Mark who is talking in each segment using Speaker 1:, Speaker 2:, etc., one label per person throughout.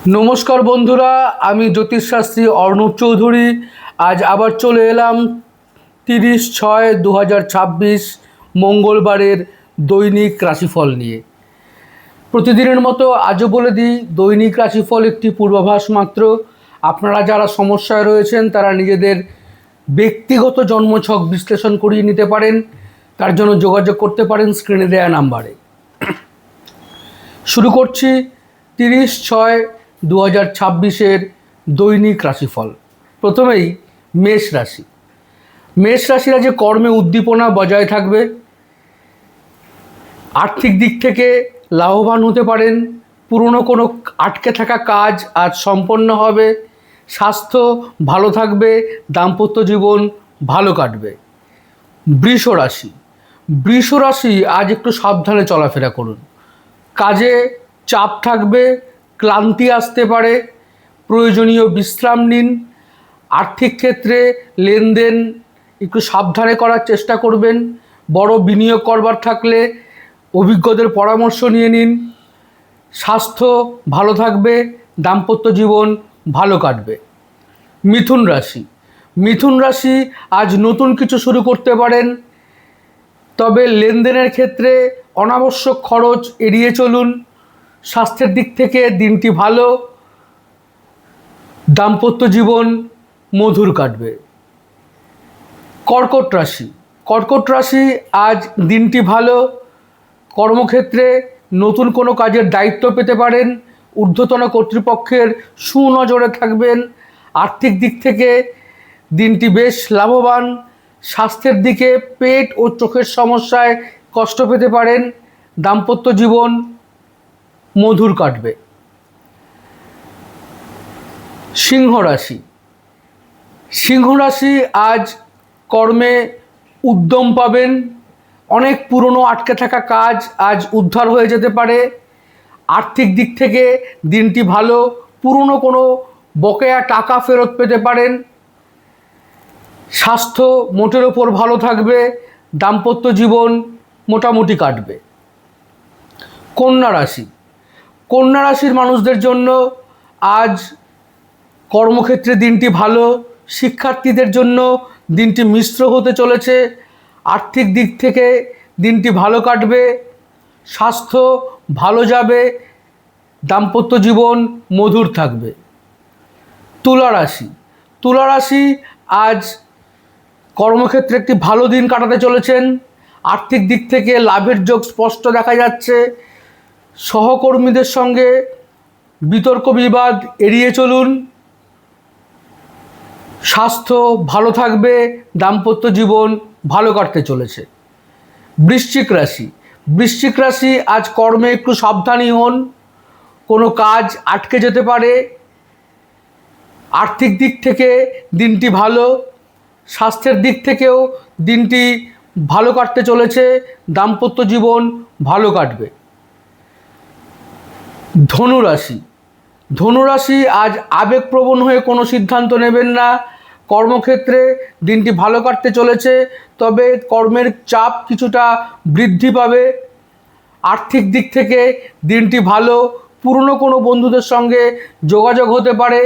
Speaker 1: নমস্কার বন্ধুরা, আমি জ্যোতিষশাস্ত্রী অর্ণব চৌধুরী। আজ আবার চলে এলাম 30/6/2026 মঙ্গলবারের দৈনিক রাশিফল নিয়ে। প্রতিদিনের মতো আজও বলে দিই, দৈনিক রাশিফল একটি পূর্বাভাস মাত্র। আপনারা যারা সমস্যায় রয়েছেন তারা নিজেদের ব্যক্তিগত জন্মছক বিশ্লেষণ করিয়ে নিতে পারেন। তার জন্য যোগাযোগ করতে পারেন স্ক্রিনে দেওয়া নাম্বারে। শুরু করছি 30/6/2026 দৈনিক রাশিফল। প্রথমেই মেষ রাশি। মেষ রাশিরা যে কর্মে উদ্দীপনা বজায় থাকবে, আর্থিক দিক থেকে লাভবান হতে পারেন, পুরনো কোনো আটকে থাকা কাজ আজ সম্পন্ন হবে, স্বাস্থ্য ভালো থাকবে, দাম্পত্য জীবন ভালো কাটবে। বৃষ রাশি। বৃষ রাশি আজ একটু সাবধানে চলাফেরা করুন। কাজে চাপ থাকবে, ক্লান্তি আসতে পারে, প্রয়োজনীয় বিশ্রাম নিন। আর্থিক ক্ষেত্রে লেনদেন একটু সাবধানে করার চেষ্টা করবেন। বড় বিনিয়োগ করবার থাকলে অভিজ্ঞদের পরামর্শ নিয়ে নিন। স্বাস্থ্য ভালো থাকবে, দাম্পত্য জীবন ভালো কাটবে। মিথুন রাশি। মিথুন রাশি আজ নতুন কিছু শুরু করতে পারেন, তবে লেনদেনের ক্ষেত্রে অনাবশ্যক খরচ এড়িয়ে চলুন। স্বাস্থ্যের দিক থেকে দিনটি ভালো, দাম্পত্য জীবন মধুর কাটবে। কর্কট রাশি। কর্কট রাশি আজ দিনটি ভালো, কর্মক্ষেত্রে নতুন কোনো কাজের দায়িত্ব পেতে পারেন, ঊর্ধ্বতন কর্তৃপক্ষের সুনজরে থাকবেন। আর্থিক দিক থেকে দিনটি বেশ লাভবান। স্বাস্থ্যের দিকে পেট ও চোখের সমস্যায় কষ্ট পেতে পারেন, দাম্পত্য জীবন মধুর কাটবে। সিংহ রাশি। সিংহ রাশি আজ কর্মে উদ্যম পাবেন, অনেক পুরনো আটকে থাকা কাজ আজ উদ্ধার হয়ে যেতে পারে। আর্থিক দিক থেকে দিনটি ভালো, পুরনো কোনো বকেয়া টাকা ফেরত পেতে পারেন। স্বাস্থ্য মোটের ওপর ভালো থাকবে, দাম্পত্য জীবন মোটামুটি কাটবে। কন্যা রাশি। কন্যা রাশির মানুষদের জন্য আজ কর্মক্ষেত্রে দিনটি ভালো, শিক্ষার্থীদের জন্য দিনটি মিশ্র হতে চলেছে। আর্থিক দিক থেকে দিনটি ভালো কাটবে, স্বাস্থ্য ভালো যাবে, দাম্পত্য জীবন মধুর থাকবে। তুলা রাশি। তুলা রাশি আজ কর্মক্ষেত্রে একটি ভালো দিন কাটাতে চলেছেন। আর্থিক দিক থেকে লাভের যোগ স্পষ্ট দেখা যাচ্ছে। সহকর্মীদের সঙ্গে বিতর্ক বিবাদ এড়িয়ে চলুন। স্বাস্থ্য ভালো থাকবে, দাম্পত্য জীবন ভালো কাটতে চলেছে। বৃশ্চিক রাশি। বৃশ্চিক রাশি আজ কর্মে একটু সাবধানী হন, কোনো কাজ আটকে যেতে পারে। আর্থিক দিক থেকে দিনটি ভালো, স্বাস্থ্যের দিক থেকেও দিনটি ভালো কাটতে চলেছে, দাম্পত্য জীবন ভালো কাটবে। ধনুরাশি। ধনুরাশি আজ আবেগপ্রবণ হয়ে কোনো সিদ্ধান্ত নেবেন না। কর্মক্ষেত্রে দিনটি ভালো কাটতে চলেছে, তবে কর্মের চাপ কিছুটা বৃদ্ধি পাবে। আর্থিক দিক থেকে দিনটি ভালো, পুরনো কোনো বন্ধুদের সঙ্গে যোগাযোগ হতে পারে।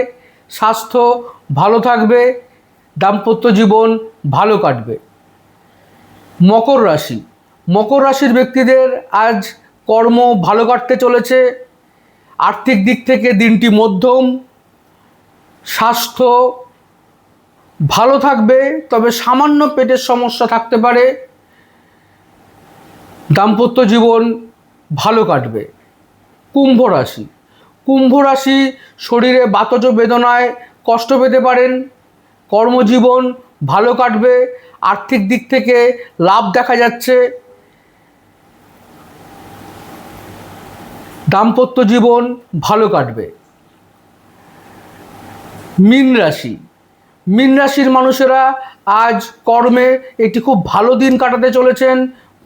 Speaker 1: স্বাস্থ্য ভালো থাকবে, দাম্পত্য জীবন ভালো কাটবে। মকর রাশি। মকর রাশির ব্যক্তিদের আজ কর্ম ভালো কাটতে চলেছে। আর্থিক দিক থেকে দিনটি মধ্যম। স্বাস্থ্য ভালো থাকবে, তবে সামান্য পেটের সমস্যা থাকতে পারে। দাম্পত্য জীবন ভালো কাটবে। কুম্ভ রাশি। কুম্ভ রাশি শরীরে বাতজ বেদনায় কষ্ট পেতে পারেন। কর্মজীবন ভালো কাটবে, আর্থিক দিক থেকে লাভ দেখা যাচ্ছে। দাম্পত্য জীবন ভালো কাটবে। মীন রাশি। মীন রাশির মানুষেরা আজ কর্মে একটি খুব ভালো দিন কাটাতে চলেছেন।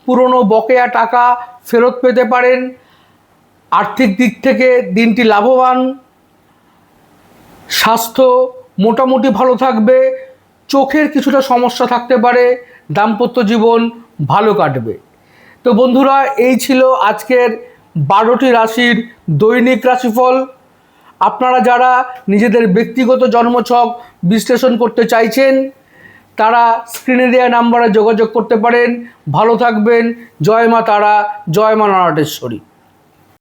Speaker 1: পুরনো বকেয়া টাকা ফেরত পেতে পারেন। আর্থিক দিক থেকে দিনটি লাভবান। স্বাস্থ্য মোটামুটি ভালো থাকবে, চোখের কিছুটা সমস্যা থাকতে পারে। দাম্পত্য জীবন ভালো কাটবে। তো বন্ধুরা, এই ছিল আজকের 12টি রাশির দৈনিক রাশিফল। আপনারা যারা নিজেদের ব্যক্তিগত জন্মছক বিশ্লেষণ করতে চাইছেন তারা স্ক্রিনে দেওয়া নাম্বারে যোগাযোগ করতে পারেন। ভালো থাকবেন। জয় মা তারা, জয় মা নরাটেশ্বরী।